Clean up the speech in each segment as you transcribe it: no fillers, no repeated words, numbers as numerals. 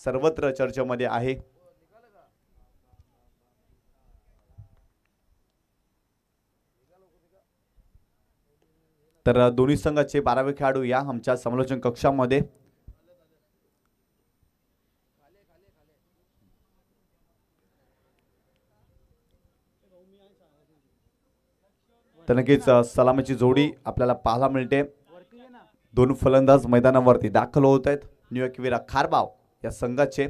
सर्वत्र चर्चेमध्ये आहे। तर दोन्ही संघाचे 12वे खेळाडू या आमच्या समालोचन कक्षामध्ये। तर नक्कीच सलामीची जोडी आपल्याला पाहायला मिळते। दोन फलंदाज मैदानावरती दाखल होत आहेत। न्यूयॉर्क खारबाव या संघाचे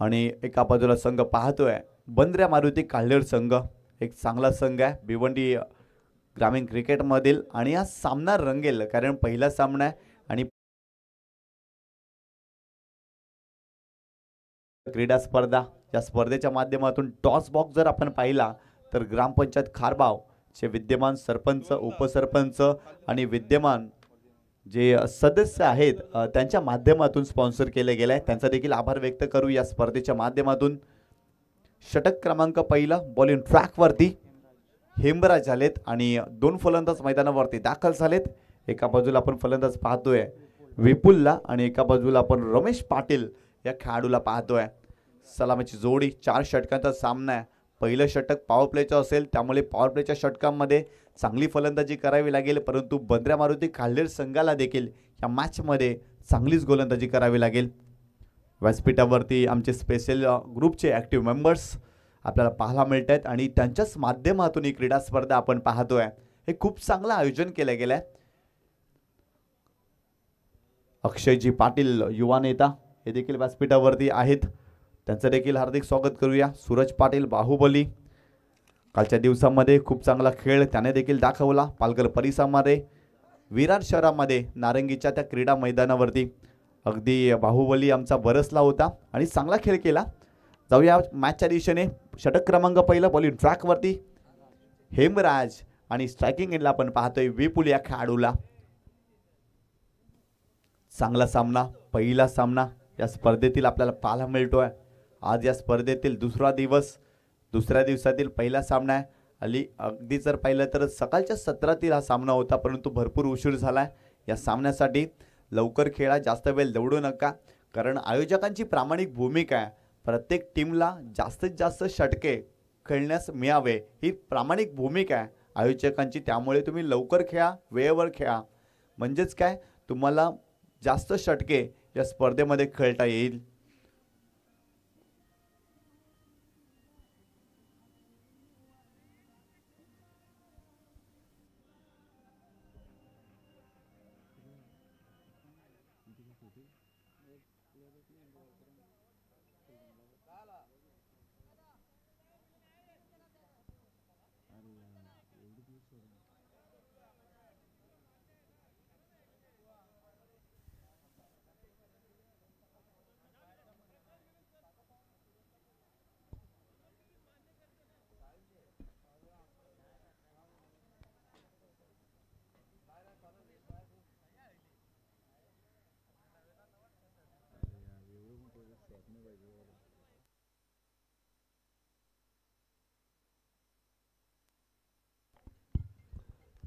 आणि एका बाजूला संघ पाहतोय बंद्र्या मारुती काल्हेर संघ। एक चांगला संघ आहे भिवंडी ग्रामीण क्रिकेट मधील आणि हा सामना रंगेल कारण पहिला सामना आहे आणि क्रीडा स्पर्धा या स्पर्धेच्या माध्यमातून टॉस बॉक्स जर आपण पाहिला तर ग्रामपंचायत खारबाव चे विद्यमान सरपंच उपसरपंच आणि विद्यमान जे सदस्य आहेत त्यांच्या माध्यमातून स्पॉन्सर केले गेले। त्यांचा देखील आभार व्यक्त करू। या स्पर्धेच्या माध्यमातून षटक क्रमांक पहिला बॉलिंग ट्रॅक वरती हेमराज झालेत आणि दोन फलंदाज मैदानावरती दाखल झालेत। एका बाजूला आपण फलंदाज पाहतोय विपुलला आणि एका बाजूला आपण रमेश पाटील या खेळाडूला पाहतोय। सलामीची जोडी 4 षटकांचा सामना आहे। पहिलं षटक पॉवर प्लेचं असेल त्यामुळे पॉवर प्लेच्या षटकांमध्ये चांगली फलंदाजी करावी लागेल परंतु बंद्र्या मारुती काल्हेर संघाला देखील या मॅच मध्ये चांगलीच गोलंदाजी करावी लागेल। व्यासपीठावरती आमचे स्पेशल ग्रुपचे ॲक्टिव्ह मेंबर्स आपल्याला पाहायला मिळत आहेत आणि त्यांच्याच माध्यमातून ही क्रीडा स्पर्धा आपण पाहतोय। हे खूप चांगलं आयोजन केलं गेलंय। अक्षयजी पाटील युवा नेता हे देखील व्यासपीठावरती आहेत त्यांचं देखील हार्दिक स्वागत करूया। सूरज पाटील बाहुबली कालच्या दिवसामध्ये खूप चांगला खेळ त्याने देखील दाखवला। पालघर परिसरामध्ये विरार शहरामध्ये नारंगीच्या त्या क्रीडा मैदानावरती अगदी बाहुबली आमचा बरसला होता आणि चांगला खेळ केला। जाऊया मॅचच्या दिशेने। षटक क्रमांक पहिला बॉलिंग ट्रॅक वरती हेमराज आणि स्ट्रायकिंग एंडला आपण पाहतोय विपुल या खेळाडूला। चांगला सामना पहिला सामना या स्पर्धेतील आपल्याला पाहायला मिळतोय। आज या स्पर्धेतील दुसरा दिवस दुसऱ्या दिवसातील पहिला सामना आहे। अगदी जर पाहिलं तर सकाळच्या सत्रातील हा सामना होता परंतु भरपूर उशीर झालाय। या सामन्यासाठी लवकर खेळा जास्त वेळ दौडू नका कारण आयोजकांची प्रामाणिक भूमिका आहे प्रत्येक टीमला जास्तीत जास्त षटके खेळण्यास मिळावे ही प्रामाणिक भूमिका आहे आयोजकांची। त्यामुळे तुम्ही लवकर खेळा वेळेवर खेळा म्हणजेच काय तुम्हाला जास्त षटके या स्पर्धेमध्ये खेळता येईल।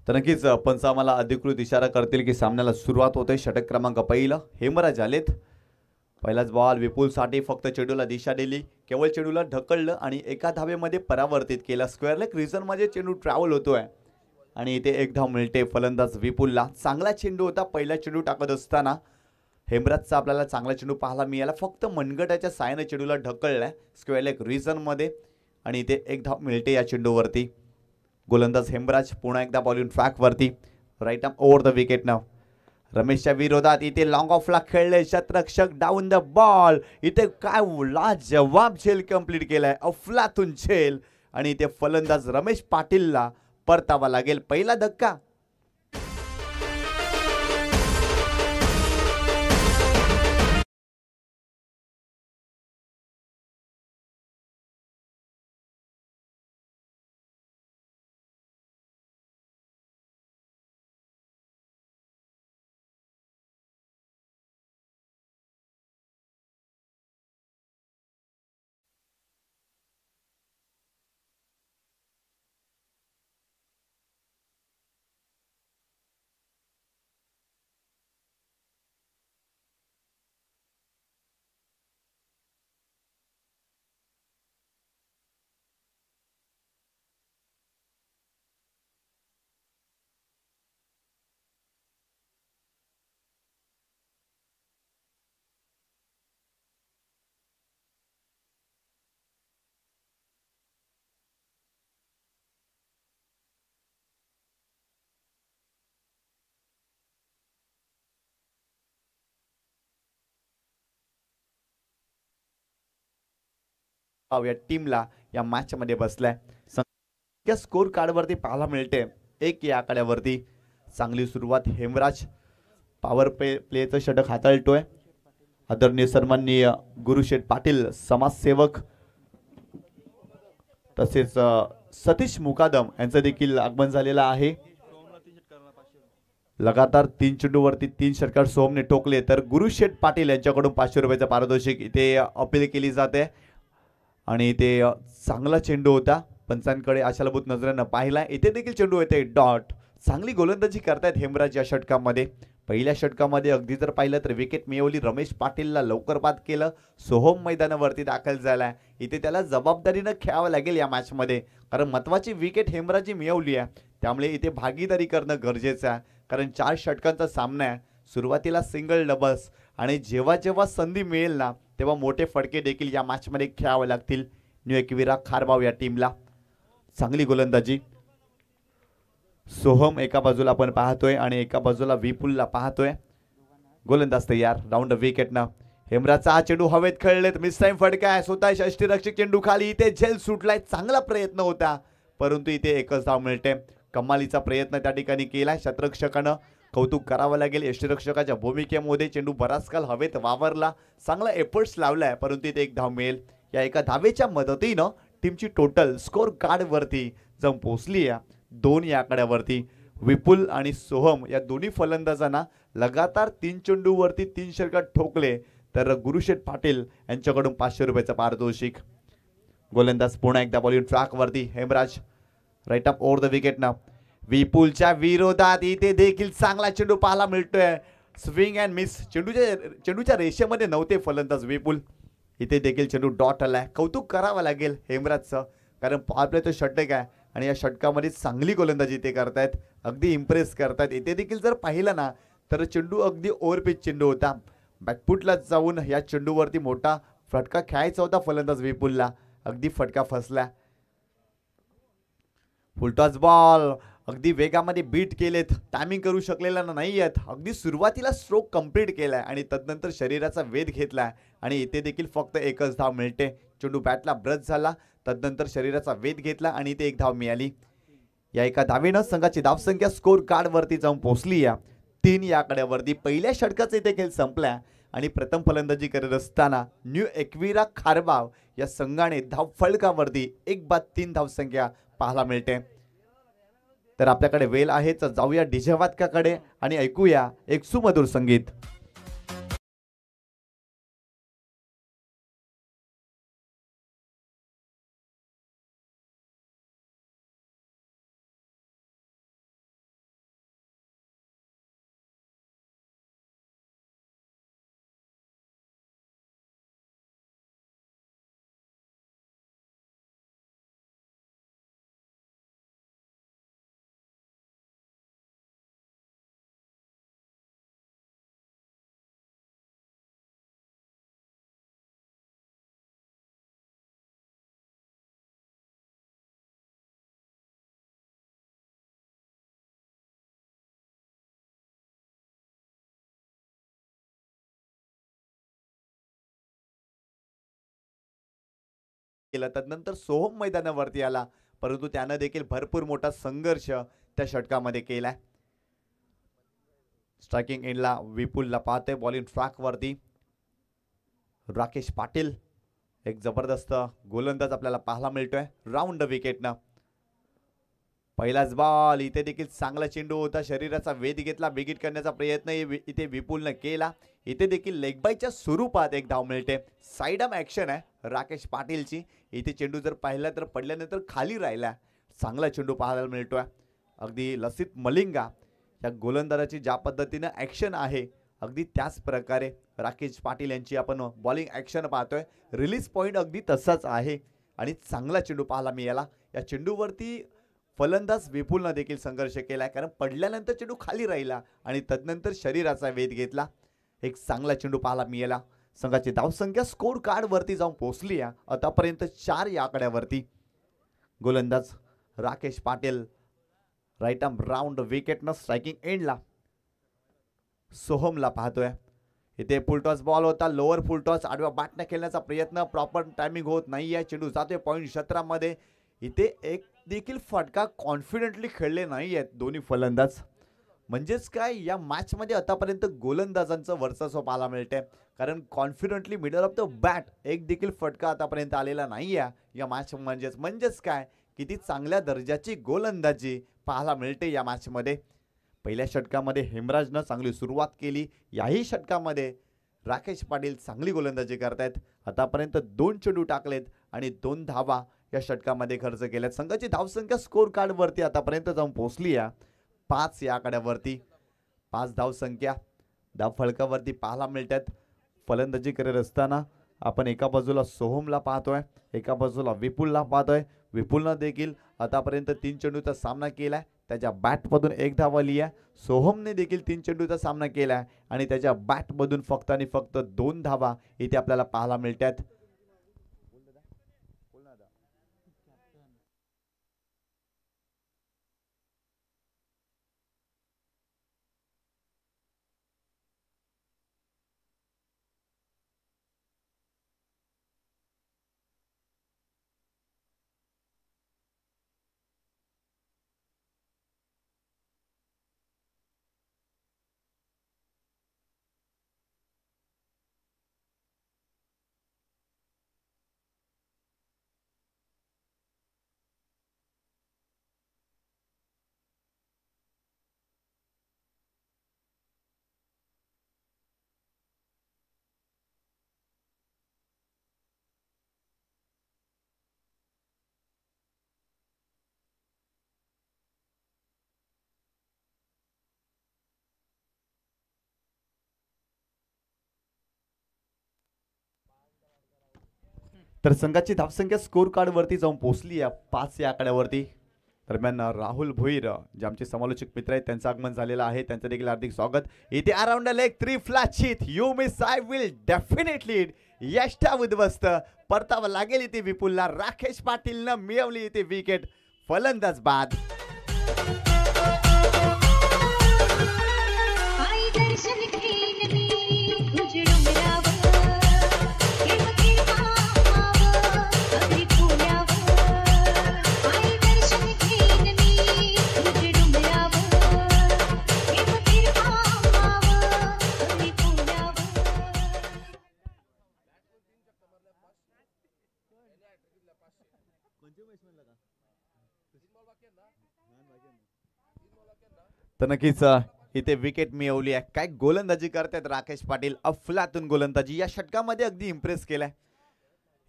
तर नक्कीच पंच आम्हाला अधिकृत इशारा करतील की सामन्याला सुरुवात होते। षटक क्रमांक पहिला हेमराज आलेत। पहिलाच बॉल विपुलसाठी फक्त चेंडूला दिशा दिली केवळ चेंडूला ढकललं आणि एका धावेमध्ये परावर्तित केला। स्क्वेअर लेग रिजन मध्ये चेंडू ट्रॅव्हल होतोय आणि इथे एक धाव मिळते फलंदाज विपुलला। चांगला चेंडू होता पहिला चेंडू टाकत असताना हेमराजचा आपल्याला चांगला चेंडू पाहायला मिळाला फक्त मनगटाच्या साहाय्याने चेंडूला ढकललाय स्क्वेअर लेग रिजन मध्ये आणि इथे एक धाव मिळते या चेंडूवरती। गोलंदाज हेमराज पुन्हा एकदा बॉलिंग ट्रॅक वरती right arm over the wicket नाव। रमेशच्या विरोधात इथे लॉंग ऑफला खेळले शतरक्षक डाऊन द बॉल इथे काय लाजवाब झेल कंप्लीट केलाय अफलातून झेल आणि इथे फलंदाज रमेश पाटीलला परतावा लागेल। पहिला धक्का या टीमला या मॅच मध्ये बसलाय. स्कोर कार्ड वरती पाहायला मिळते 1 या आकड्यावरती. चांगली सुरुवात. हेमराज पॉवर प्लेचं षटक हाताळतोय. आदरणीय सन्माननीय गुरुशेठ पाटील समाजसेवक तसेच सतीश मुकादम यांचं देखील आगमन झालेलं आहे. लगातार 3 चेंडूवरती 3 षटकार सोहमने ठोकले तर गुरुशेठ पाटील यांच्याकडून 500 रुपयाचं पारितोषिक इथे अपील केली जाते. आणि ते चांगला चेंडू होता. पंचांकडे आशालभूत नजरेनं पाहिला. इथे देखील चेंडू येते डॉट. चांगली गोलंदाजी करतायत हेमराज या षटकामध्ये. पहिल्या षटकामध्ये अगदी जर पाहिलं तर विकेट मिळवली. रमेश पाटीलला लवकर बाद केलं. सोहम मैदानावरती दाखल झालाय. इथे त्याला जबाबदारीनं खेळावं लागेल या मॅच मध्ये, कारण महत्वाची विकेट हेमराजी मिळवली आहे. त्यामुळे इथे भागीदारी करणं गरजेचं आहे, कारण 4 षटकांचा सामना आहे. सुरुवातीला सिंगल डबल्स आणि जेव्हा जेव्हा संधी मिळेल ना तेव्हा मोठे फटके देखील या मॅच मध्ये खेळावे लागतील. न्यू एकविरा खारबाव या टीमला. चांगली गोलंदाजी. सोहम एका बाजूला आपण पाहतोय आणि एका बाजूला विपुलला पाहतोय. गोलंदाज तयार. राऊंड विकेटनं हेमराजचा हा चेंडू हवेत खेळलेत. मिस टाइम फटका आहे. स्वतः षष्टीरक्षक चेंडू खाली. इथे झेल सुटलाय. चांगला प्रयत्न होता परंतु इथे एकच धाव मिळते. कमालीचा प्रयत्न त्या ठिकाणी केलाय क्षेत्ररक्षकानं. कौतुक करावं लागेल यष्टीरक्षकाच्या भूमिकेमध्ये. चेंडू बराच काल हवेत वावरला. चांगला एफर्ट्स लावलाय परंतु इथे एक धाव मिळेल. या एका धावेच्या मदतीनं टीमची टोटल स्कोर कार्ड वरती जाऊन पोहोचली आहे 2 या आकड्यावरती. विपुल आणि सोहम या दोन्ही फलंदाजांना लगातार 3 चेंडूवरती 3 षटकार ठोकले तर गुरुशेठ पाटील यांच्याकडून 500 रुपयाचं पारितोषिक. गोलंदाज पुन्हा एकदा बॉलिंग ट्रॅक वरती. Hemraj right up over the wicket ना. विपुलच्या विरोधात इथे देखील चांगला चेंडू पाहायला मिळतोय. Swing and miss. चेंडूच्या रेषेमध्ये नव्हते फलंदाज विपुल. इथे देखील चेंडू डॉट आलाय. कौतुक करावं लागेल हेमराजचं, कारण पॉवर प्लेचं षटक आहे आणि या षटकामध्ये चांगली गोलंदाजी ते करतायत. अगदी इम्प्रेस करतायत. इथे देखील जर पाहिलं ना तर चेंडू अगदी ओव्हरपिच चेंडू होता. बॅकफुटला जाऊन या चेंडूवरती मोठा फटका खेळायचा होता फलंदाज विपुलला. अगदी फटका फसला. Full toss ball. अगदी वेगामध्ये बीट केलेत. टायमिंग करू शकलेला नाही आहेत. अगदी सुरुवातीला स्ट्रोक कंप्लीट केलाय आणि तदनंतर शरीराचा वेध घेतलाय आणि इथे देखील फक्त एकच धाव मिळते. चेंडू बॅटला ब्रश झाला. तदनंतर शरीराचा वेध घेतला आणि इथे एक धाव मिळाली. या एका धावेनं संघाची धावसंख्या स्कोर कार्ड वरती जाऊन पोहोचली आहे 3 या आकड्यावरती. पहिल्या षटकाचा इथे खेळ संपला आणि प्रथम फलंदाजी करत असताना न्यू एकविरा खारबाव या संघाने धाव फलकावरती 1 बाद 3 धावसंख्या पाहायला मिळते. तर आपल्याकडे वेळ आहे तर जाऊया डीजे वादकाकडे आणि ऐकूया एक सुमधुर संगीत. केला. तदनंतर सोहम मैदानावरती आला परंतु त्यानं देखील भरपूर मोठा संघर्ष त्या षटकामध्ये केलाय. स्ट्रायकिंग एंडला विपुलला पाहते. बॉलिंग ट्रॅक वरती राकेश पाटील. एक जबरदस्त गोलंदाज आपल्याला पाहायला मिळतोय. राऊंड विकेटनं पहिलाच बॉल. इथे देखील चांगला चेंडू होता. शरीराचा वेध घेतला. बिगिट करण्याचा प्रयत्न इथे विपुलनं केला. इथे देखील लेग बायच्या स्वरूपात एक धाव मिळते. साइड आर्म ऍक्शन आहे राकेश पाटीलची. इथे चेंडू जर पाहिला तर पडल्यानंतर खाली राहिला. चांगला चेंडू पाहायला मिळतोय. अगदी लसित मलिंगा या गोलंदाजाची ज्या पद्धतीनं ऍक्शन आहे अगदी त्याच प्रकारे राकेश पाटील यांची आपण बॉलिंग ऍक्शन पाहतोय. रिलीज पॉइंट अगदी तसाच आहे आणि चांगला चेंडू पाहायला मिळाला. या चेंडूवरती फलंदाज विपुलनं देखील संघर्ष केलाय, कारण पडल्यानंतर चेंडू खाली राहिला आणि तदनंतर शरीराचा वेध घेतला. एक चांगला चेंडू पाहायला मिळाला. संघाची धावसंख्या स्कोर कार्ड वरती जाऊन पोहोचली आहे आतापर्यंत 4 या आकड्यावरती. गोलंदाज Rakesh Patil right arm round विकेटनं स्ट्रायकिंग एंडला सोहमला पाहतोय. इथे फुल टॉस बॉल होता, लोअर फुल टॉस, आडव्या बॅटने खेळण्याचा प्रयत्न, प्रॉपर टायमिंग होत नाही आहे. चेंडू जातोय पॉईंट क्षेत्रामध्ये. इथे एक देखील फटका कॉन्फिडेंटली खेळले नाही आहेत दोन्ही फलंदाज. म्हणजेच काय, या मॅचमध्ये आतापर्यंत गोलंदाजांचं वर्चस्व पाहायला मिळते, कारण confidently middle of the bat एक देखील फटका आतापर्यंत आलेला नाही आहे या मॅच. म्हणजेच काय, किती चांगल्या दर्जाची गोलंदाजी पाहायला मिळते या मॅचमध्ये. पहिल्या षटकामध्ये हेमराजनं चांगली सुरुवात केली. याही षटकामध्ये राकेश पाटील चांगली गोलंदाजी करतायत. आतापर्यंत 2 चेंडू टाकलेत आणि 2 धावा या षटकामध्ये खर्च केल्यात. संघाची धावसंख्या स्कोर कार्डवरती आतापर्यंत जाऊन पोहोचली आहे 5 या आकड्यावरती. 5 धावसंख्या धाव फलकावरती पाहायला मिळतात. फलंदाजी करत असताना आपण एका बाजूला सोहमला पाहतोय, एका बाजूला विपुलला पाहतोय. विपुलनं देखील आतापर्यंत 3 चेंडूचा सामना केलाय, त्याच्या बॅटमधून 1 धाव आली आहे. सोहमने देखील 3 चेंडूचा सामना केलाय आणि त्याच्या बॅटमधून फक्त आणि फक्त 2 धावा इथे आपल्याला पाहायला मिळतात. तर संघाची धावसंख्या स्कोर कार्डवरती जाऊन पोहोचली आहे 5 या आकड्यावरती. दरम्यान राहुल भोईर जे आमचे समालोचक मित्र आहेत त्यांचं आगमन झालेलं आहे, त्यांचं देखील हार्दिक स्वागत. इथे around leg 3 flat sheet you miss I will definitely यष्टा उद्ध्वस्त. परतावा लागेल इथे विपुलला. राकेश पाटीलनं मिळवली इथे विकेट. फलंदाज बाद. तर नक्कीच इथे विकेट मिळवली आहे. काय गोलंदाजी करतायत राकेश पाटील, अफलातून गोलंदाजी या षटकामध्ये अगदी इम्प्रेस केलाय.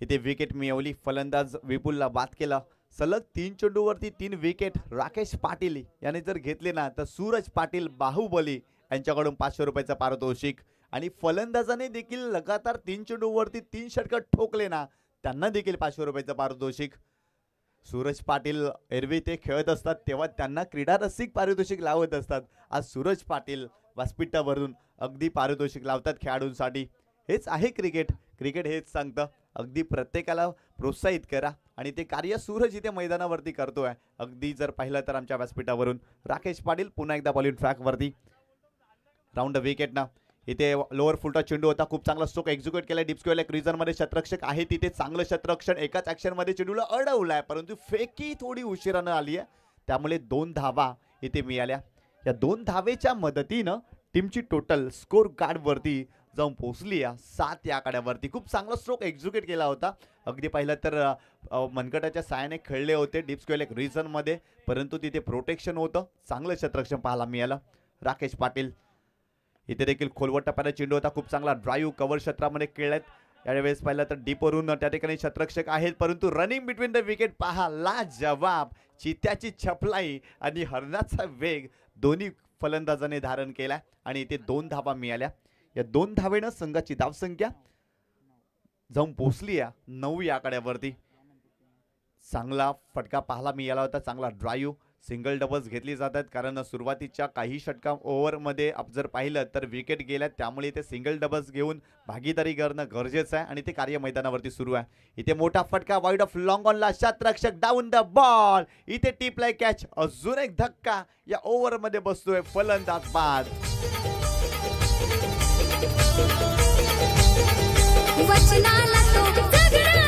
इथे विकेट मिळवली. फलंदाज विपुलला बाद केला. सलग 3 चेंडूवरती 3 विकेट राकेश पाटील याने जर घेतले ना तर सूरज पाटील बाहुबली यांच्याकडून 500 रुपयाचं पारितोषिक. आणि फलंदाजाने देखील लगातार 3 चेंडूवरती 3 षटक ठोकले ना त्यांना देखील 500 रुपयाचं पारितोषिक. सूरज पाटील एरवी ते खेळत असतात तेव्हा त्यांना क्रीडा रसिक पारितोषिक लावत असतात. आज सूरज पाटील व्यासपीठावरून अगदी पारितोषिक लावतात खेळाडूंसाठी. हेच आहे क्रिकेट. क्रिकेट हेच सांगतं, अगदी प्रत्येकाला प्रोत्साहित करा आणि ते कार्य सूरज इथे मैदानावरती करतोय. अगदी जर पाहिलं तर आमच्या व्यासपीठावरून राकेश पाटील पुन्हा एकदा बॉलिंग ट्रॅकवरती. राऊंड विकेट ना इथे लोअर फुलटा चेंडू होता, खूप चांगला स्ट्रोक एक्झिक्यूट केला. डीप स्क्वेअर लेग रिजन मध्ये क्षेत्ररक्षक आहे तिथे चांगलं क्षेत्ररक्षण. एकाच ऍक्शन मध्ये चेंडूला अडवलाय परंतु फेकी थोडी उशिरानं आली आहे, त्यामुळे 2 धावा इथे मिळाल्या. या 2 धावेच्या मदतीनं टीमची टोटल स्कोर कार्ड वरती जाऊन पोहोचली आहे 7 या आकड्यावरती. खूप चांगला स्ट्रोक एक्झिक्यूट केला होता. अगदी पाहिलं तर मनगटाच्या साहाय्याने खेळले होते डीप स्क्वेअर लेग रिजन मध्ये, परंतु तिथे प्रोटेक्शन होतं. चांगलं क्षेत्ररक्षण पाहायला मिळालं. राकेश पाटील इथे देखील खोलवर टप्प्याला चेंडू होता, खूप चांगला ड्राईव्ह कव्हर क्षेत्रामध्ये खेळलेत. यावेळेस पाहिलं तर डीपवरून त्या ठिकाणी क्षेत्ररक्षक आहेत, परंतु रनिंग बिटवीन द विकेट पहा लाजवाब. चित्याची छपलाई आणि हरणाचा वेग दोन्ही फलंदाजाने धारण केला आणि इथे 2 धावा मिळाल्या. या 2 धावेनं संघाची धावसंख्या जाऊन पोहोचली आहे 9 या आकड्यावरती. चांगला फटका पाहायला मिळाला होता, चांगला ड्राईव्ह. सिंगल डबल्स घेतली जातात कारण सुरुवातीच्या काही षटका ओव्हरमध्ये जर पाहिलं तर विकेट गेल्यात, त्यामुळे इथे सिंगल डबल्स घेऊन भागीदारी करणं गरजेचं आहे आणि ते कार्य मैदानावरती सुरू आहे. इथे मोठा फटका वाईड ऑफ लॉंग ऑनला, क्षेत्ररक्षक डाऊन द बॉल. इथे टीपलाय कॅच. अजून एक धक्का या ओव्हरमध्ये बसतोय. फलंदाज बाद. वचनाला तो जगणारा.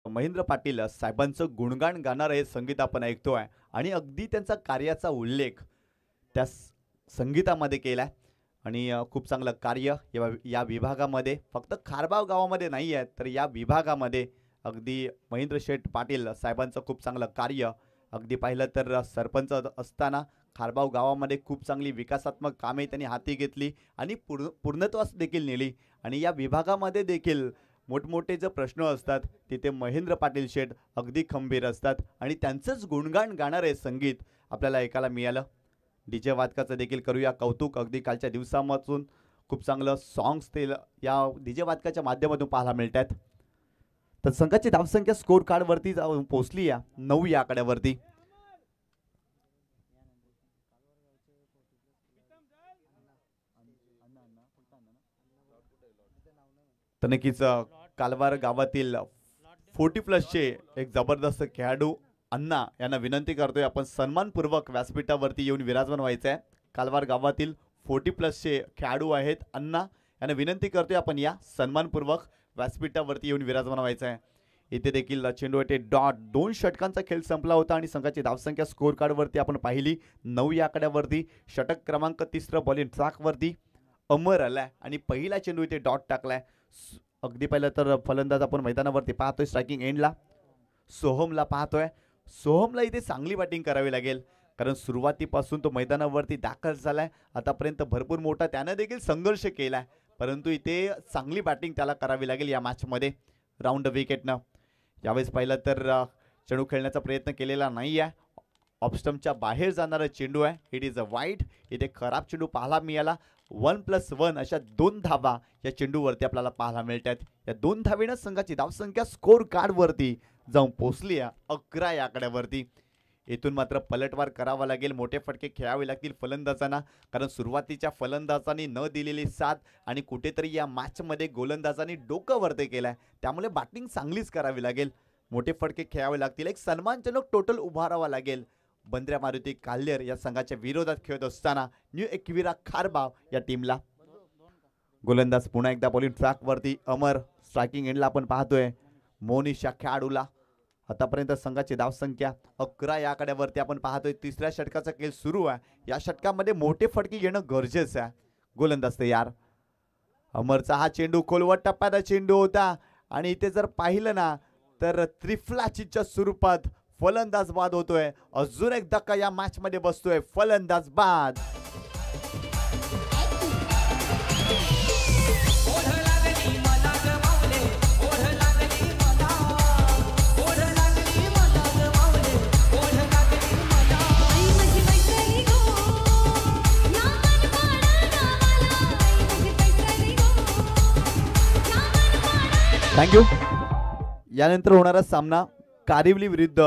महेंद्र पाटील साहेबांचं गुणगान गाणारं हे संगीत आपण ऐकतोय आणि अगदी त्यांचा कार्याचा उल्लेख त्या संगीतामध्ये केलाय आणि खूप चांगलं कार्य या विभागामध्ये फक्त खारबाव गावामध्ये नाही आहे तर या विभागामध्ये अगदी महेंद्र शेठ पाटील साहेबांचं खूप चांगलं कार्य. अगदी पाहिलं तर सरपंच असताना खारबाव गावामध्ये खूप चांगली विकासात्मक कामे त्यांनी हाती घेतली आणि पूर्णत्वास देखील नेली आणि या विभागामध्ये देखील मोठमोठे जे प्रश्न असतात तिथे महेंद्र पाटील शेठ अगदी खंबीर असतात आणि त्यांचंच गुणगान गाणारे संगीत आपल्याला ऐकायला मिळालं. डीजे वादकाचं देखील करूया कौतुक. अगदी कालच्या दिवसामधून खूप चांगलं सॉंग्स ते या डीजे वादकाच्या माध्यमातून पाहायला मिळतात. तर संघाची धावसंख्या स्कोर कार्डवरती पोहोचली आहे 9 या आकड्यावरती. तर नक्कीच कालवार गावातील 40+ एक जबरदस्त खेळाडू अण्णा यांना विनंती करतोय आपण सन्मानपूर्वक व्यासपीठावरती येऊन विराजमान व्हायचं आहे. कालवार गावातील 40+ खेळाडू आहेत अण्णा यांना विनंती करतोय आपण या सन्मानपूर्वक व्यासपीठावरती येऊन विराजमान व्हायचं आहे. इथे देखील चेंडू वाटे डॉट 2 षटकांचा खेळ संपला होता आणि संघाची धावसंख्या स्कोर कार्डवरती आपण पाहिली 9 या आकड्यावरती. षटक क्रमांक 3 बॉलिंग ट्रॅकवरती अमर आलाय आणि पहिला चेंडू इथे डॉट टाकलाय. अगदी पहिलं तर फलंदाज आपण मैदानावरती पाहतोय स्ट्रायकिंग एंडला सोहमला पाहतोय. सोहमला इथे चांगली बॅटिंग करावी लागेल कारण सुरुवातीपासून तो मैदानावरती दाखल झालाय. आतापर्यंत भरपूर मोठा त्यानं देखील संघर्ष केलाय परंतु इथे चांगली बॅटिंग त्याला करावी लागेल या मॅचमध्ये. राऊंड विकेटनं यावेळेस पाहिलं तर चेंडू खेळण्याचा प्रयत्न केलेला नाही आहे. ऑफस्टम्पच्या बाहेर जाणारा चेंडू आहे. It is a wide. इथे खराब चेंडू पाहायला मिळाला. 1+1 अशा 2 धावा या चेंडूवरती आपल्याला पाहायला मिळतात. या 2 धावेनं संघाची धावसंख्या स्कोर कार्डवरती जाऊन पोहोचली आहे 11 या आकड्यावरती. इथून मात्र पलटवार करावा लागेल. मोठे फटके खेळावे लागतील फलंदाजांना कारण सुरुवातीच्या फलंदाजांनी न दिलेली साथ आणि कुठेतरी या मॅचमध्ये गोलंदाजांनी डोकं वरते केलंय त्यामुळे बॅटिंग चांगलीच करावी लागेल. मोठे फटके खेळावे लागतील. एक सन्मानजनक टोटल उभारावा लागेल. बंद्र्या मारुती काल्हेर या संघाच्या विरोधात खेळत असताना न्यू एकविरा खारबाव या टीमला. गोलंदाज पुन्हा एकदा बॉलिंग ट्रॅकवरती अमर. स्ट्रायकिंग एंडला आपण पाहतोय मोनिशा खेळाडूला. आतापर्यंत संघाची धावसंख्या 11 या आकड्यावरती आपण पाहतोय. 3ऱ्या षटकाचा खेळ सुरू आहे. या षटकामध्ये मोठे फटके घेणं गरजेचं आहे. गोलंदाज तयार. अमरचा हा चेंडू खोलवट टप्प्याचा चेंडू होता आणि इथे जर पाहिलं ना तर त्रिफलाचीच्या स्वरूपात फलंदाज बाद होतोय. अजून एक धक्का या मॅच मध्ये बसतोय. फलंदाज बाद. थँक्यू. यानंतर होणारा सामना कारिवली विरुद्ध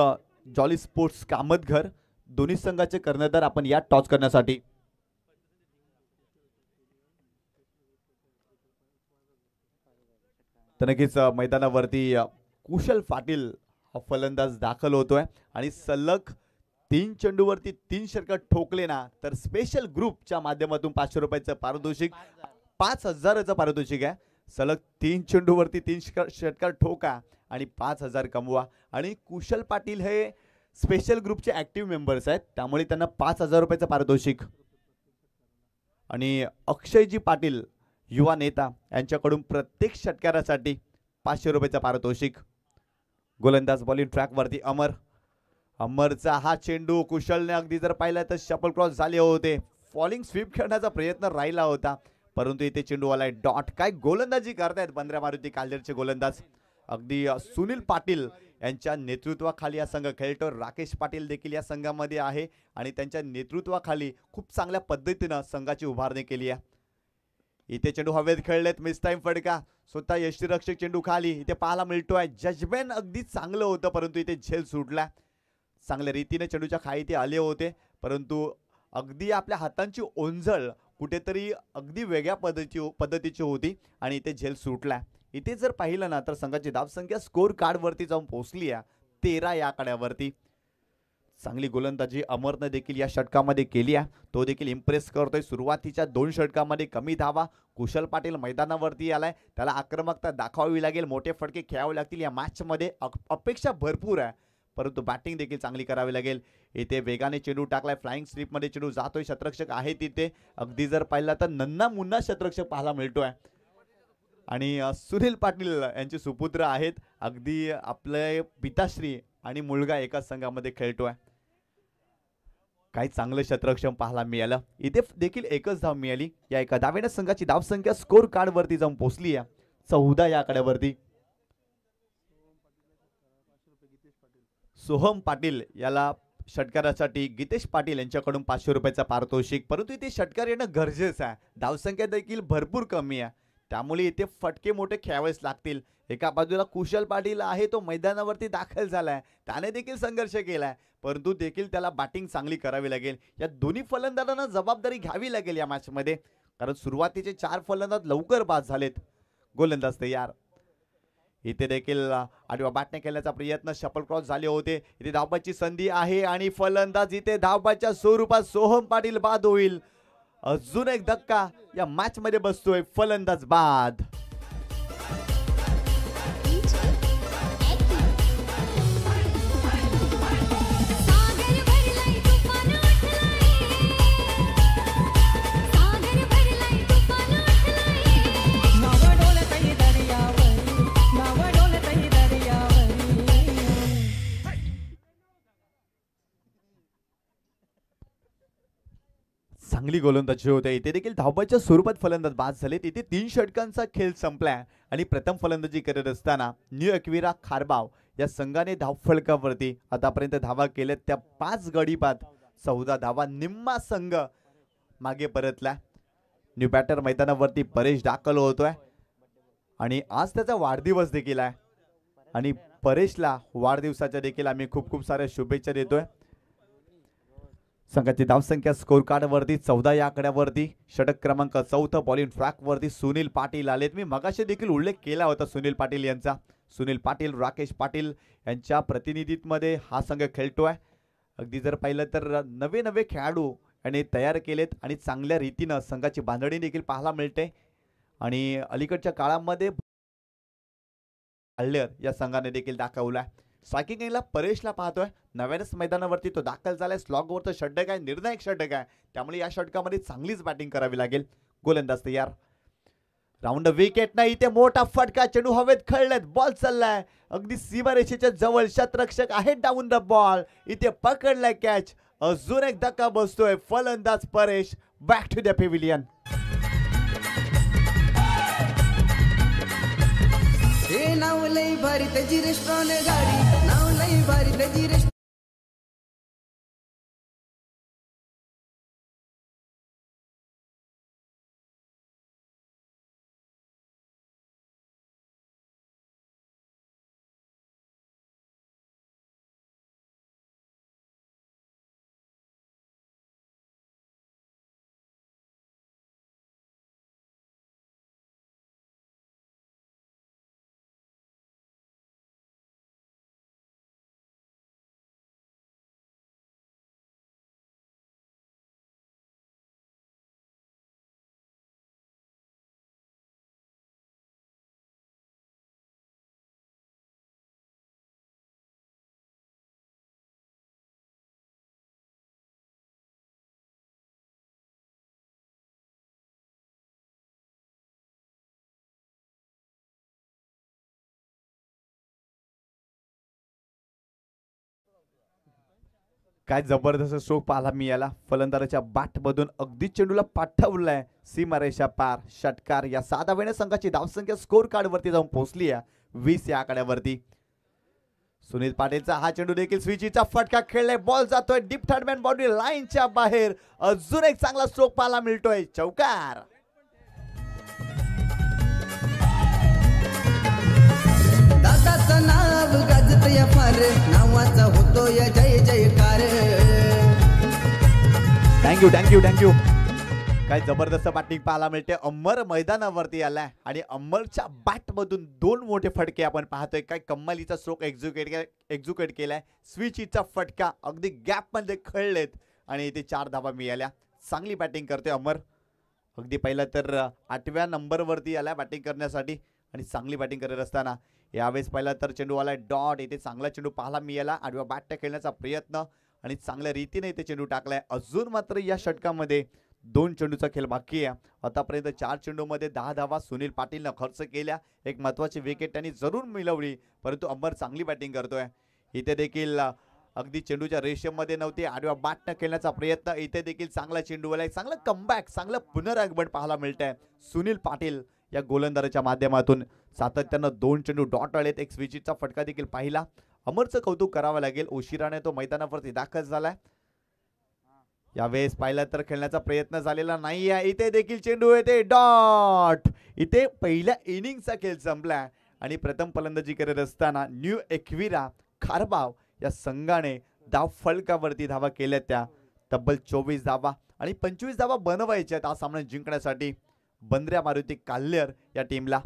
जॉली स्पोर्ट्स कामतघर. दोन्ही संघाचे कर्णधार आपण या टॉस करण्यासाठी. तर नक्कीच मैदानावरती कुशल पाटील हा फलंदाज दाखल होतोय आणि सलग 3 चेंडूवरती 3 षटकार ठोकले ना तर स्पेशल ग्रुपच्या माध्यमातून 500 रुपयाचं पारितोषिक 5000चं पारितोषिक आहे. सलग 3 चेंडूवरती 3 षटकार ठोका आणि 5000 कमवा. आणि कुशल पाटील हे स्पेशल ग्रुपचे ऍक्टिव्ह मेंबर्स आहेत त्यामुळे त्यांना 5000 रुपयाचं पारितोषिक. आणि अक्षयजी पाटील युवा नेता यांच्याकडून प्रत्येक षटकारासाठी 500 रुपयाचं पारितोषिक. गोलंदाज बॉलिंग ट्रॅकवरती अमर. अमरचा हा चेंडू कुशलने अगदी जर पाहिला तर शपल क्रॉस झाले होते. फॉलिंग स्वीप खेळण्याचा प्रयत्न राहिला होता परंतु इथे चेंडू आलाय डॉट. काय गोलंदाजी करतायत बंद्र्या मारुती काल्हेरचे गोलंदाज. अगदी सुनील पाटील यांच्या नेतृत्वाखाली हा संघ खेळतो. राकेश पाटील देखील या संघामध्ये आहे आणि त्यांच्या नेतृत्वाखाली खूप चांगल्या पद्धतीनं संघाची उभारणी केली आहे. इथे चेंडू हवेत खेळलेत. मिस टाइम फटका. स्वतः यष्टीरक्षक चेंडू खाली इथे पाहायला मिळतोय. जजमेंट अगदी चांगलं होतं परंतु इथे झेल सुटला. चांगल्या रीतीने चेंडूच्या खाली ते आले होते परंतु अगदी आपल्या हातांची ओंजळ कुठेतरी अगदी वेगळ्या पद्धतीची होती आणि इथे झेल सुटला. इथे जर पाहिलं ना तर संघाची धावसंख्या स्कोर कार्डवरती जाऊन पोहोचली आहे 13 या आकड्यावरती. चांगली गोलंदाजी अमरनं देखील या षटकामध्ये केली आहे. तो देखील इम्प्रेस करतोय. सुरुवातीच्या 2 षटकामध्ये कमी धावा. कुशल पाटील मैदानावरती आलाय. त्याला आक्रमकता दाखवावी लागेल. मोठे फटके खेळावे लागतील. या मॅचमध्ये अपेक्षा भरपूर आहे परंतु बॅटिंग देखील चांगली करावी लागेल. इथे वेगाने चेंडू टाकलाय. फ्लाइंग स्लिपमध्ये चेंडू जातोय. शतरक्षक आहे तिथे. अगदी जर पाहिलं तर नन्ना मुन्ना शतरक्षक पाहायला मिळतोय आणि सुनील पाटील यांचे सुपुत्र आहेत. अगदी आपले पिताश्री आणि मुलगा एकाच संघामध्ये खेळतोय. काही चांगलं शतरक्षण पाहायला मिळालं. इथे देखील एकच धाव मिळाली. या एका धावेने संघाची धावसंख्या स्कोर कार्डवरती जाऊन पोहोचली आहे 14 या आकड्यावरती. सोहम पाटील याला षटकारासाठी गीतेश पाटील यांच्याकडून 500 रुपयाचा पारितोषिक. परंतु इथे षटकार येणं गरजेचं आहे. धावसंख्या देखील भरपूर कमी आहे त्यामुळे इथे फटके मोठे खेळावेच लागतील. एका बाजूला कुशल पाटील आहे तो मैदानावरती दाखल झालाय. त्याने देखील संघर्ष केलाय परंतु देखील त्याला बॅटिंग चांगली करावी लागेल. या दोन्ही फलंदाजांना जबाबदारी घ्यावी लागेल या मॅचमध्ये कारण सुरुवातीचे 4 फलंदाज लवकर बाद झालेत. गोलंदाज तयार. इथे देखील आडव्या बॅटने खेळण्याचा प्रयत्न. शफल क्रॉस झाले होते. इथे धावबाची संधी आहे आणि फलंदाज इथे धावबाच्या स्वरूपात सोहम पाटील बाद होईल. अजून एक धक्का या मॅच मध्ये बसतोय. फलंदाज बाद. चांगली गोलंदाजी होते. इथे देखील धावबाच्या स्वरूपात फलंदाज बाद झाले. इथे 3 षटकांचा खेळ संपलाय आणि प्रथम फलंदाजी करत असताना न्यू एकविरा खारबाव या संघाने धावफलकावरती आतापर्यंत धावा केल्यात त्या 5 गडी बाद 14 धावा. निम्मा संघ मागे परतला. न्यू बॅटर मैदानावरती परेश दाखल होतोय आणि आज त्याचा वाढदिवस देखील आहे आणि परेशला वाढदिवसाच्या देखील आम्ही खूप खूप साऱ्या शुभेच्छा देतोय. संघाची धावसंख्या स्कोर कार्डवरती 14 या आकड्यावरती. षटक क्रमांक 4 बॉलिंग ट्रॅकवरती सुनील पाटील आलेत. मी मगाशी देखील उल्लेख केला होता सुनील पाटील यांचा. सुनील पाटील राकेश पाटील यांच्या प्रतिनिधित्वामध्ये हा संघ खेळतोय. अगदी जर पाहिलं तर नवे नवे खेळाडू यांनी तयार केलेत आणि चांगल्या रीतीनं संघाची बांधणी देखील पाहायला मिळते आणि अलीकडच्या काळामध्ये या संघाने देखील दाखवला. स्ट्रायकिंगला परेशला पाहतोय. नव्यानेच मैदानावरती तो दाखल झालाय. स्लॉगवरचं षटक आहे. निर्णायक षटक आहे त्यामुळे या षटकामध्ये चांगलीच बॅटिंग करावी लागेल. गोलंदाज तयार. राऊंड विकेट नाही. इथे मोठा फटका. चेंडू हवेत खेळलेत. बॉल चाललाय अगदी सीमारेषेच्या जवळ. शतरक्षक आहे डाऊन द बॉल. इथे पकडलाय कॅच. अजून एक धक्का बसतोय. फलंदाज Paresh back to the pavilion. नाव लई भारी त्याची रेस्टॉरंट गाडी. नाव लई भारी त्याची काय जबरदस्त स्ट्रोक पाहायला मिळाला. फलंदाजाच्या बॅटमधून अगदी चेंडूला पाठवलाय सीमारेषा पार. षटकार. या 7 धावेने संघाची धावसंख्या स्कोर कार्डवरती जाऊन पोहोचली आहे 20 या आकड्यावरती. सुनील पाटीलचा हा चेंडू देखील स्विचीचा फटका खेळलाय. बॉल जातोय डीप थर्डमॅन बाउंड्री लाईनच्या बाहेर. अजून एक चांगला स्ट्रोक पाहायला मिळतोय. चौकार. Thank you thank you thank you. काय जबरदस्त बॅटिंग पाहायला मिळते. अमर मैदानावरती आलाय आणि अमरच्या बॅट मधून 2 मोठे फटके आपण पाहतोय. काय कम्मालीचा स्ट्रोक एक्झिक्यूट केलाय. स्विचचा फटका अगदी गॅप मध्ये खेळलेत आणि इथे 4 धावा मिळाल्या. चांगली बॅटिंग करते अमर. अगदी पहिला तर 8व्या नंबरवरती आलाय बॅटिंग करण्यासाठी आणि चांगली बॅटिंग करत असताना यावेळेस पहिला तर चेंडू आलाय डॉट. इथे चांगला चेंडू पाहायला मिळाला. 8व्या बॅट खेळण्याचा प्रयत्न आणि चांगल्या रीतीने इथे चेंडू टाकलाय. अजून मात्र या षटकामध्ये 2 चेंडूचा खेळ बाकी आहे. आतापर्यंत 4 चेंडूमध्ये 10 धावा सुनील पाटीलनं खर्च केल्या. एक महत्त्वाची विकेट त्यांनी जरूर मिळवली, परंतु अंबर चांगली बॅटिंग करतोय. इथे देखील अगदी चेंडूच्या रेषेमध्ये नव्हती. 8व्या बॅटनं खेळण्याचा प्रयत्न. इथे देखील चांगला चेंडू आलाय. चांगला कमबॅक, चांगलं पुनरागमन पाहायला मिळतंय सुनील पाटील या गोलंदाजाच्या माध्यमातून. सातत्यानं 2 चेंडू डॉट आलेत. एक स्विचचा फटका देखील पाहिला. अमरचं कौतुक करावं लागेल. उशिराने तो मैदानावरती दाखल झालाय. यावेळेस पाहिला तर खेळण्याचा प्रयत्न झालेला नाही आहे. इथे देखील चेंडू येते डॉट. इथे पहिल्या इनिंगचा खेळ संपलाय आणि प्रथम फलंदाजी करत असताना न्यू एकविरा खारबाव या संघाने धाव फलकावरती धावा केल्या. त्या तब्बल 24 धावा आणि 25 धावा बनवायच्या हा सामना जिंकण्यासाठी बंद्र्या मारुती काल्हेर या टीमला.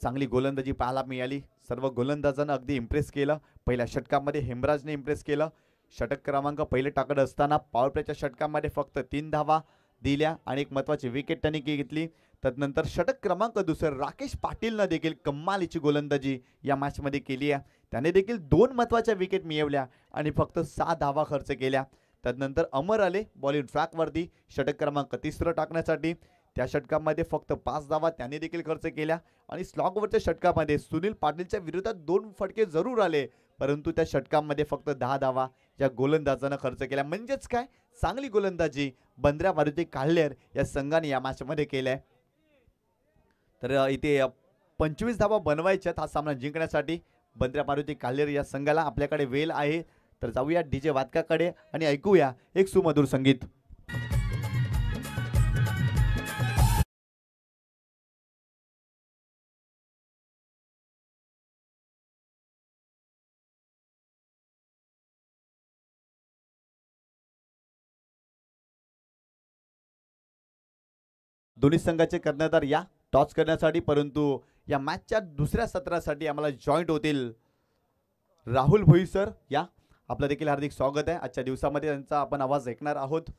चांगली गोलंदाजी पाहायला मिळाली. सर्व गोलंदाजांना अगदी इम्प्रेस केलं. पहिल्या षटकामध्ये हेमराजने इम्प्रेस केलं. षटक क्रमांक पहिले टाकत असताना पॉवर प्लेच्या षटकामध्ये फक्त 3 धावा दिल्या आणि एक महत्त्वाची विकेट त्यांनी घेतली. त्यानंतर षटक क्रमांक दुसरं राकेश पाटीलनं देखील कमालीची गोलंदाजी या मॅचमध्ये केली आहे. त्याने देखील 2 महत्त्वाच्या विकेट मिळवल्या आणि फक्त 6 धावा खर्च केल्या. त्यानंतर अमर आले बॉलिंग ट्रॅकवरती षटक क्रमांक 3 टाकण्यासाठी. त्या षटकामध्ये फक्त 5 धावा त्यांनी देखील खर्च केल्या आणि स्लॉगवरच्या षटकामध्ये सुनील पाटीलच्या विरोधात 2 फटके जरूर आले, परंतु त्या षटकामध्ये फक्त 10 धावा या गोलंदाजानं खर्च केल्या. म्हणजेच काय, चांगली गोलंदाजी बंद्र्या मारुती काल्हेर या संघाने या मॅचमध्ये केल्या. तर इथे 25 धावा बनवायच्यात हा सामना जिंकण्यासाठी बंद्र्या मारुती काल्हेर या संघाला. आपल्याकडे वेळ आहे तर जाऊया डीजे वादकाकडे आणि ऐकूया एक सुमधुर संगीत. दोन्ही संघाचे कर्णधार या टॉस करण्यासाठी, परंतु या मॅचच्या दुसऱ्या सत्रासाठी आम्हाला जॉईंट होतील राहुल भोई सर. या आपलं देखील हार्दिक स्वागत आहे. आजच्या दिवसामध्ये त्यांचा आपण आवाज ऐकणार आहोत.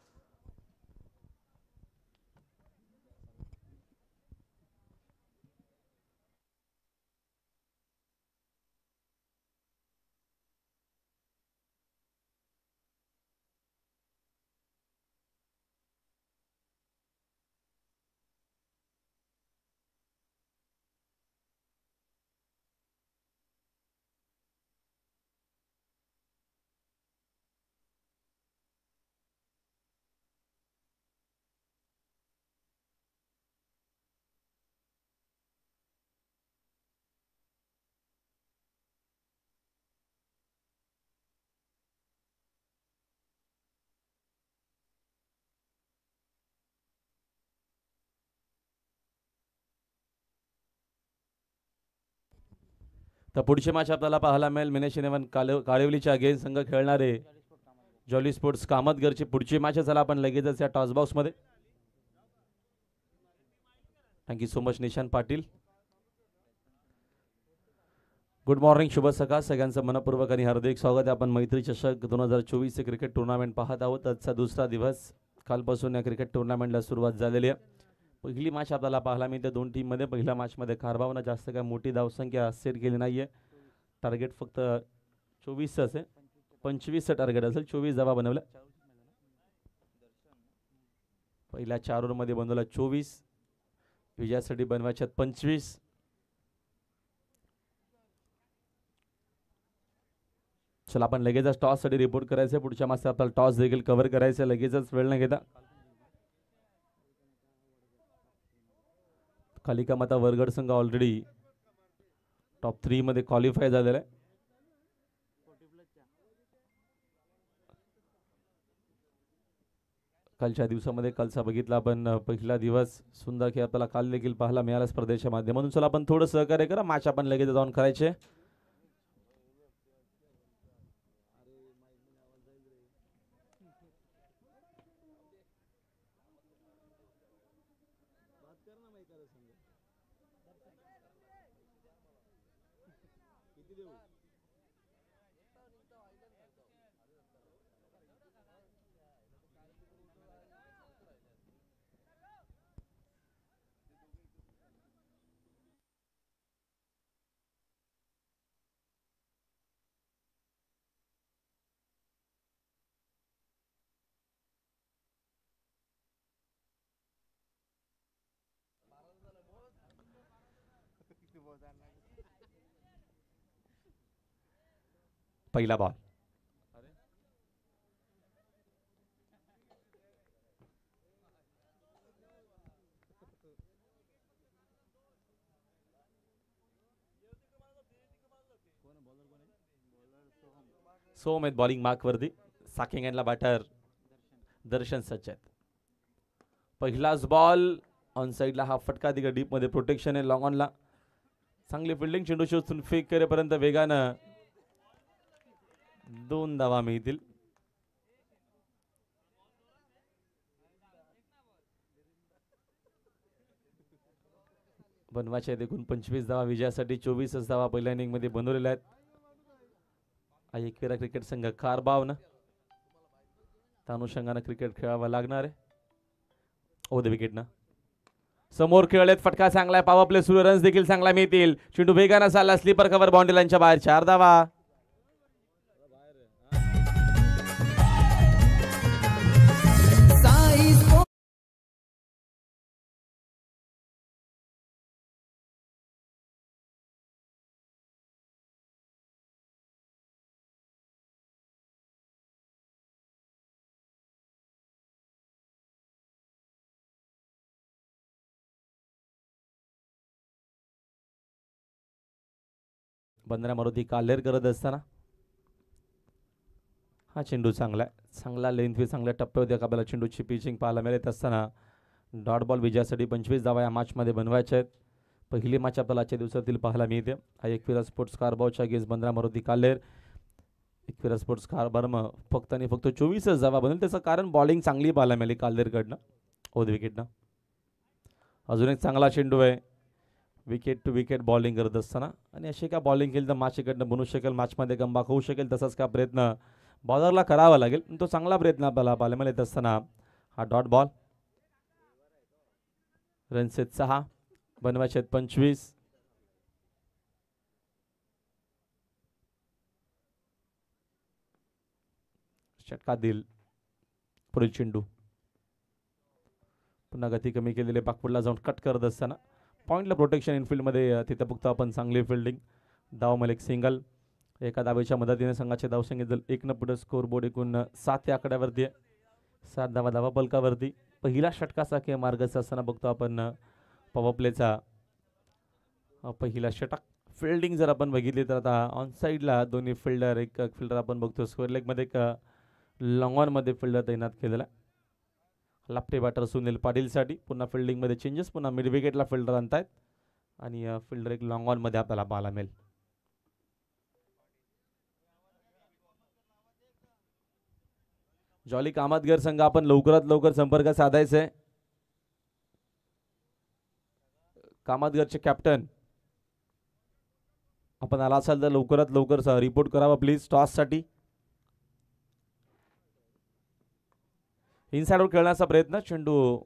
तर पुढचे मॅच आपल्याला पाहायला मिळेल मिनेश इलेव्हन काळिवलीच्या अगेन्स्ट संघ खेळणारे जॉली स्पोर्ट्स कामतगरची पुढची मॅच झाला. आपण लगेचच या टॉस बॉक्समध्ये. Thank you so much Nishant Patil. Good morning, शुभ सकाळ सगळ्यांचं मनपूर्वक आणि हार्दिक स्वागत आहे. आपण मैत्री चषक 2024 क्रिकेट टुर्नामेंट पाहत आहोत. आजचा दुसरा दिवस. कालपासून या क्रिकेट टुर्नामेंटला सुरुवात झालेली आहे. पहिली मॅच आपल्याला पाहायला मिळते 2 टीममध्ये. पहिल्या मॅचमध्ये खारबावनं जास्त काय मोठी धावसंख्या सेट केली नाही आहे. टार्गेट फक्त 24 असेल. 25चं टार्गेट असेल. 24 धावा बनवल्या. पहिल्या 4 ओव्हरमध्ये बनवला 24. विजयासाठी बनवायच्यात 25. चला आपण लगेचच टॉससाठी रिपोर्ट करायचं. पुढच्या मॅचचा आपल्याला टॉस देखील कव्हर करायचं. लगेचच वेळ न घेता कालिका माता वरगड संघ ऑलरेडी टॉप 3 मध्ये क्वालिफाय झालेला आहे. कालच्या दिवसामध्ये कालचा बघितला आपण पहिला दिवस. सुंदर खेळ आपल्याला काल देखील पाहायला मिळाला स्पर्धेच्या माध्यमातून. चला आपण थोडं सहकार्य करा. मॅच आपण लगेच जाऊन करायचे. पहिला बॉल. सोम आहेत बॉलिंग मार्क वरती. साकिंग एंडला बॅटर दर्शन सज्जत. पहिलाच बॉल ऑन साईडला. हा फटका तिकडे डीप मध्ये प्रोटेक्शन आहे. लॉंग ऑनला चांगली फिल्डिंग. चेंडू शोधून फेक करेपर्यंत वेगानं 2 धावा मिळतील. बनवायचे आहेत एकूण 25 धावा विजयासाठी. 24 धावा पहिल्या इनिंग मध्ये बनवलेल्या आहेत. एकविरा क्रिकेट संघ खारबाव ना त्या अनुषंगानं क्रिकेट खेळावं लागणार आहे. ओद विकेट ना समोर खेळलेत. फटका चांगला आहे. पॉवर प्ले सुरू. रन्स देखील चांगला मिळतील. चेंडू वेगानं चालला. स्लीपर कव्हर बाउंड्री लाईनच्या बाहेर. 4 धावा. साई स्पोर्ट्स बंदरा मारुती कालेर करत असताना हा चेंडू चांगला आहे. चांगला लेंथवी चांगल्या टप्प्यावरती आपल्याला चेंडूची पिचिंग पाहायला मिळत असताना डॉट बॉल विजयासाठी 25 धावा या मॅचमध्ये बनवायच्या आहेत. पहिली मॅच आपल्याला आजच्या दिवसातील पाहायला मिळते. हा एकविरा स्पोर्ट्स कारबावच्या अगेन्स्ट बंदरा मारुती कालेर. एकविरा स्पोर्ट्स कारबार फक्त आणि फक्त 24 धावा बनवून. त्याचं कारण बॉलिंग चांगली पाहायला मिळाली कालेरकडनं. ओद विकेटनं अजून एक चांगला चेंडू आहे. विकेट टू विकेट बॉलिंग करत असताना आणि अशी का बॉलिंग केली तर मॅच इकडनं बनू शकेल. मॅचमध्ये कमबॅक होऊ शकेल. तसाच का प्रयत्न बॉलरला करावा लागेल. तो चांगला प्रयत्न आपल्याला पाहायला मिळत असताना हा डॉट बॉल. रन्स आहेत 6. बनवायचे आहेत 25. षटका देईल. पुढील चेंडू पुन्हा गती कमी केलेले. बाकपुडला जाऊन कट करत असताना पॉईंटला प्रोटेक्शन इनफिल्डमध्ये तिथे बघतो आपण चांगली फिल्डिंग. धाव मला एक सिंगल. एका धावेच्या मदतीने संघाचे धावसंख्या जर 1 पुढे स्कोर बोर्ड एकूण 7 या आकड्यावरती आहे. 7 धावा धावा पलकावरती. पहिला षटकाचा किंवा मार्गच असताना बघतो आपण पॉवर प्लेचा पहिला षटक. फिल्डिंग जर आपण बघितली तर आता ऑन साईडला दोन्ही फिल्डर एक फिल्डर आपण बघतो. स्क्वेअर लेगमध्ये एक लॉंग ऑनमध्ये फिल्डर तैनात केलेला. लापटे बॅटर सुनील पाटीलसाठी. पुन्हा फिल्डिंगमध्ये चेंजेस. पुन्हा मिड विकेटला फिल्डर आणतायत आणि फिल्डर एक लॉंग ऑनमध्ये आपल्याला पाहायला मिळेल. जॉली कामतगर संघ आपण लवकरात लवकर संपर्क साधायचा आहे. कामतगरचे कॅप्टन आपण आला असाल तर लवकरात लवकर रिपोर्ट करावा प्लीज टॉससाठी. इनसाइडवर खेळण्याचा प्रयत्न. चेंडू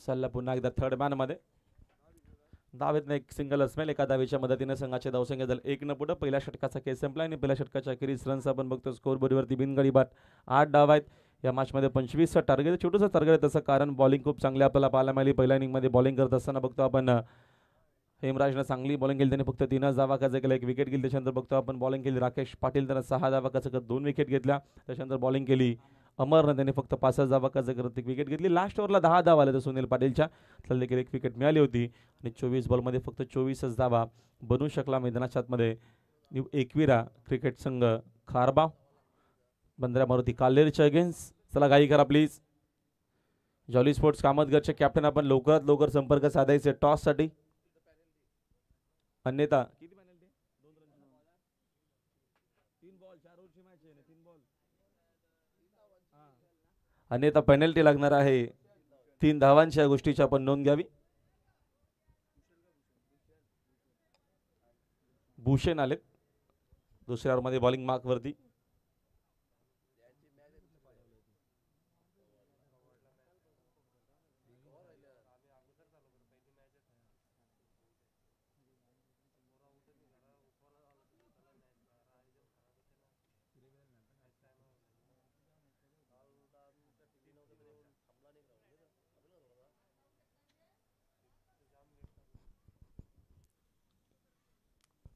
सल्ला पुन्हा एकदा थर्ड मॅन मध्ये. धावेतनं एक सिंगल असमेल. एका धावेच्या मदतीने संघाचे धावसंख्या झाले 1 पुढे. पहिल्या षटकाचा केस संपला आणि पहिल्या षटकाच्या अखेरीस रन्स आपण बघतो स्कोर बोर्डवरती बिनगडी बाद. 8 डाव आहेत या मॅचमध्ये. 25 टार्गेट. छोटंसं टार्गेट आहे तसं कारण बॉलिंग खूप चांगली आपल्याला पाहायला मिळाली. पहिल्या इनिंगमध्ये बॉलिंग करत असताना बघतो आपण हेमराजनं चांगली बॉलिंग केली. त्याने फक्त 3 धावा कचा केला. 1 विकेट गेली. त्याच्यानंतर बघतो आपण बॉलिंग केली राकेश पाटील. त्यानं 6 धावा कचा करत 2 विकेट घेतल्या. त्याच्यानंतर बॉलिंग केली अमरनं. त्याने फक्त 5 धावा कचा करत 1 विकेट घेतली. लास्ट ओव्हरला 10 धावा आले तर सुनील पाटीलच्या. त्याला देखील 1 विकेट मिळाली होती आणि 24 बॉलमध्ये फक्त 24 धावा बनवू शकला मैदानाच्या आतमध्ये एकविरा क्रिकेट संघ खारबाव. बंदरा मारुती कालेरच्या अगेन्स्ट. चला घाई करा प्लीज. जॉली स्पोर्ट्स कामतगरचे कॅप्टन आपण लवकरात लवकर संपर्क साधायचे टॉससाठी. अन्यथा अन्यथा पेनल्टी लागणार आहे. 3 धावांच्या गोष्टीची आपण नोंद घ्यावी. भूषण आलेत दुसऱ्या ओव्हरमध्ये बॉलिंग मार्क वरती.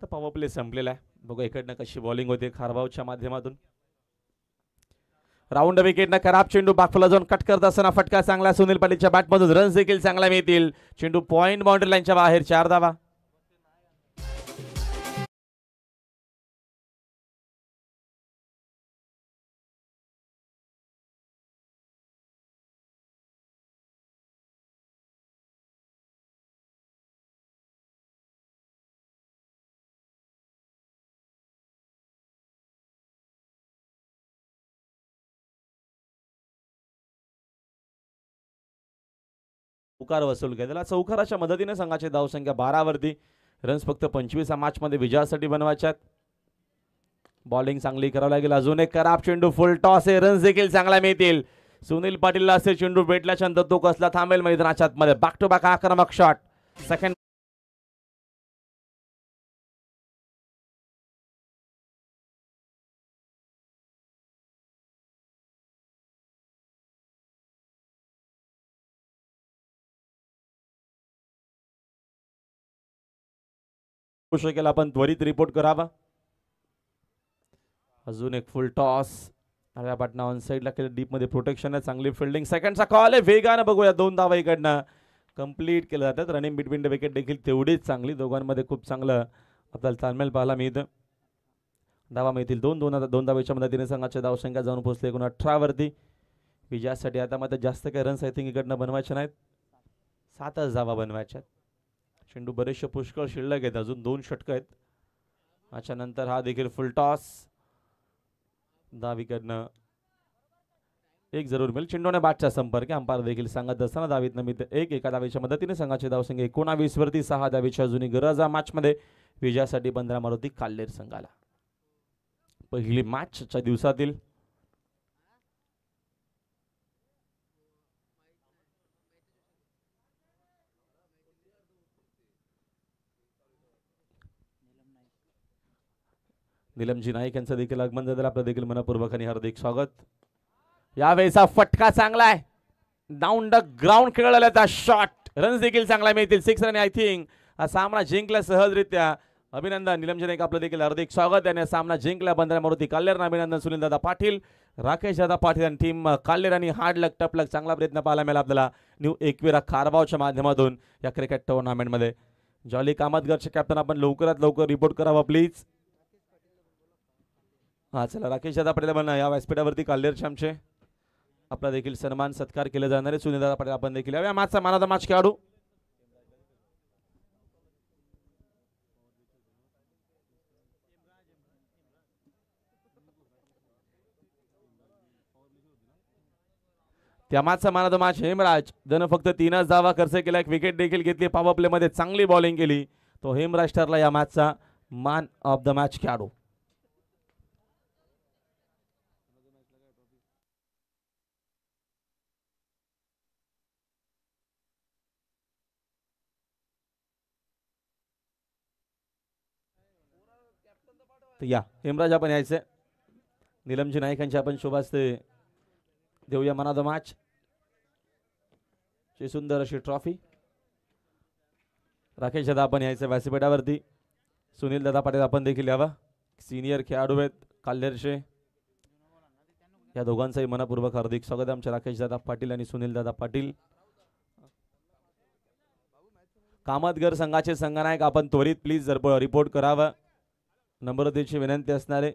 तर पॉवर प्ले संपलेला आहे. बघू इकडनं कशी बॉलिंग होते खारबावच्या माध्यमातून. राऊंड विकेटनं खराब चेंडू बागफुला जाऊन कट करत असताना फटका चांगला सुनील पाटीलच्या बॅटमधून. रन्स देखील चांगला मिळतील. चेंडू पॉइंट बाउंड्री लाईनच्या बाहेर 4 धावा. चौकार वसूल केला. चौकाराच्या मदतीने संघाची धावसंख्या 12 वरती. रन्स फक्त 25 मॅच मध्ये विजयासाठी बनवायच्यात. बॉलिंग चांगली करावी लागेल. अजून एक खराब चेंडू फुल टॉस आहे. रन्स देखील चांगला मिळतील. सुनील पाटीलला असे चेंडू भेटल्याच्या नंतर तो कसला थांबेल मैदानाच्या आतमध्ये. बॅक टू बॅक आक्रमक शॉट. सेकंड शकेल आपण त्वरित रिपोर्ट करावा. अजून एक फुल टॉस. आल्या पाटणा ऑन साईडला केलं. डीप मध्ये प्रोटेक्शन आहे. चांगली फिल्डिंग. सेकंडचा कॉल आहे. वेगानं बघूया. 2 धावा इकडनं कंप्लीट केले जातात. रनिंग बिटवीन द विकेट देखील तेवढीच चांगली. दोघांमध्ये खूप चांगलं आपल्याला तालमेल पाहायला मिळतं. धावा मिळतील 2 धावेच्या मदतीने संघाच्या धावसंख्या जाऊन पोहोचले 18 वरती. विजयासाठी आता मात्र जास्त काही रन्स आय थिंक इकडनं बनवायचे नाहीत. 7च धावा बनवायच्या. चेंडू बरेचसे पुष्कळ शिल्लक आहेत. अजून 2 षटक आहेत. त्याच्यानंतर हा देखील फुल टॉस. धावीकडनं एक जरूर मिळेल. चेंडूने बॅटचा संपर्क. अंपायर देखील सांगत असताना धावीतनं मिळतं 1. एका धावेच्या मदतीने संघाची धावसंख्या 19 वरती. 6 धावेची अजूनही गरज आहे मॅच मध्ये. विजयासाठी 15 मारुती काल्लेर संघाला. पहिली मॅचच्या दिवसातील निलमजी नाईक यांचं देखील आगमन झालं. आपलं देखील मनपूर्वक आणि हार्दिक स्वागत. यावेळेचा फटका चांगला आहे. डाऊन द ग्राउंड खेळलेला शॉट. रन्स देखील चांगला मिळतील. 6 रन आय थिंक हा सामना जिंकला सहजरित्या. अभिनंदन निलमजी नाईक. आपलं देखील हार्दिक स्वागत. याने सामना जिंकला 15 मारुती काल्लेर. अभिनंदन सुनील दादा पाटील, राकेश दादा पाटील आणि टीम काल्लेर. आणि हार्ड लक टप लक चांगला प्रयत्न पाहायला मिळाला आपल्याला न्यू एकविरा खारबावच्या माध्यमातून या क्रिकेट टुर्नामेंटमध्ये. जॉली कामतगरचे कॅप्टन आपण लवकरात लवकर रिपोर्ट करावा प्लीज. हा चला राकेश दादा पाटील पण या व्यासपीठावरती काल्लेरचे आमचे आपला देखील सन्मान सत्कार केले जाणार आहे. सुनील दादा पाटील आपण देखील या मॅचचा मॅन ऑफ द मॅच खेळाडू. त्या मॅचचा man of the match Hemraj. जण फक्त 3च धावा खर्च केला. एक विकेट देखील घेतली. पॉवर प्ले मध्ये चांगली बॉलिंग केली. तो हेमराज ठरला या मॅचचा मॅन ऑफ द मॅच खेळाडू. या हेमराज आपण यायचंय. निलमजी नाईकांच्या आपण शोभास्ते देऊया मॅन ऑफ द मॅच ची सुंदर अशी ट्रॉफी. राकेश दादा आपण यायचं व्यासपीठावरती. सुनील दादा पाटील आपण देखील यावा. सिनियर खेळाडू आहेत काल्लेरचे. या दोघांचंही मनपूर्वक हार्दिक स्वागत. आमच्या राकेश दादा पाटील आणि सुनील दादा पाटील. कामतगर संघाचे संघनायक आपण त्वरित प्लीज रिपोर्ट करावा. नम्रतेची विनंती असणारे